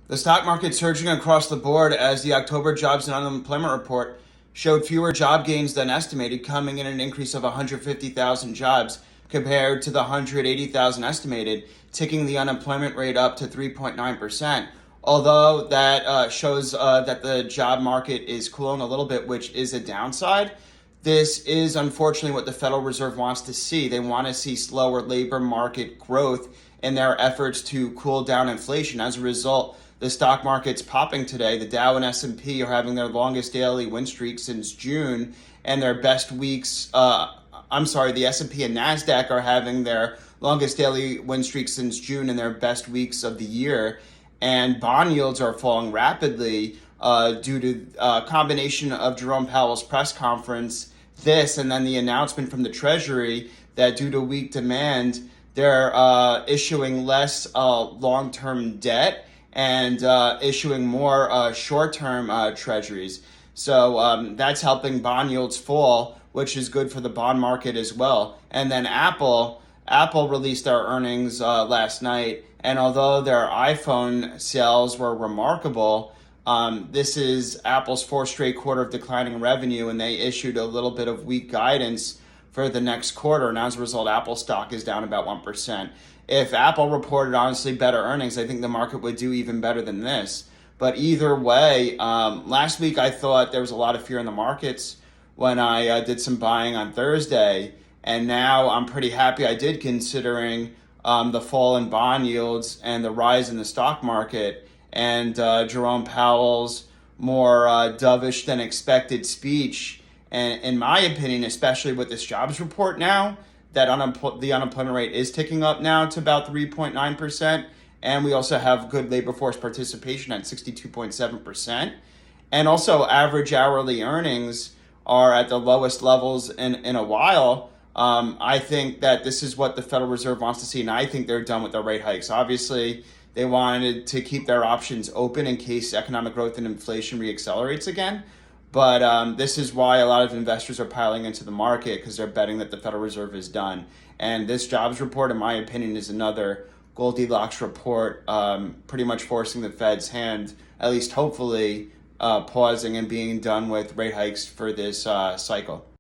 The stock market surging across the board as the October jobs and unemployment report showed fewer job gains than estimated, coming in an increase of 150,000 jobs compared to the 180,000 estimated, ticking the unemployment rate up to 3.9%. Although that shows that the job market is cooling a little bit, which is a downside, this is unfortunately what the Federal Reserve wants to see. They want to see slower labor market growth in their efforts to cool down inflation. As a result, the stock market's popping today. The Dow and S&P are having their longest daily win streak since June, and their best weeks. The S&P and Nasdaq are having their longest daily win streak since June and their best weeks of the year. And bond yields are falling rapidly due to a combination of Jerome Powell's press conference, this, and then the announcement from the Treasury that due to weak demand, they're issuing less long-term debt and issuing more short-term treasuries. So that's helping bond yields fall, which is good for the bond market as well. And then Apple released their earnings last night, and although their iPhone sales were remarkable, this is Apple's fourth straight quarter of declining revenue, and they issued a little bit of weak guidance for the next quarter, and as a result, Apple stock is down about 1%. If Apple reported honestly better earnings, I think the market would do even better than this. But either way, last week I thought there was a lot of fear in the markets when I did some buying on Thursday, and now I'm pretty happy I did, considering the fall in bond yields and the rise in the stock market and Jerome Powell's more dovish than expected speech. And in my opinion, especially with this jobs report now, that the unemployment rate is ticking up now to about 3.9%. And we also have good labor force participation at 62.7%. And also average hourly earnings are at the lowest levels in a while. I think that this is what the Federal Reserve wants to see, and I think they're done with their rate hikes. Obviously, they wanted to keep their options open in case economic growth and inflation reaccelerates again. But this is why a lot of investors are piling into the market, because they're betting that the Federal Reserve is done. And this jobs report, in my opinion, is another Goldilocks report, pretty much forcing the Fed's hand, at least hopefully pausing and being done with rate hikes for this cycle.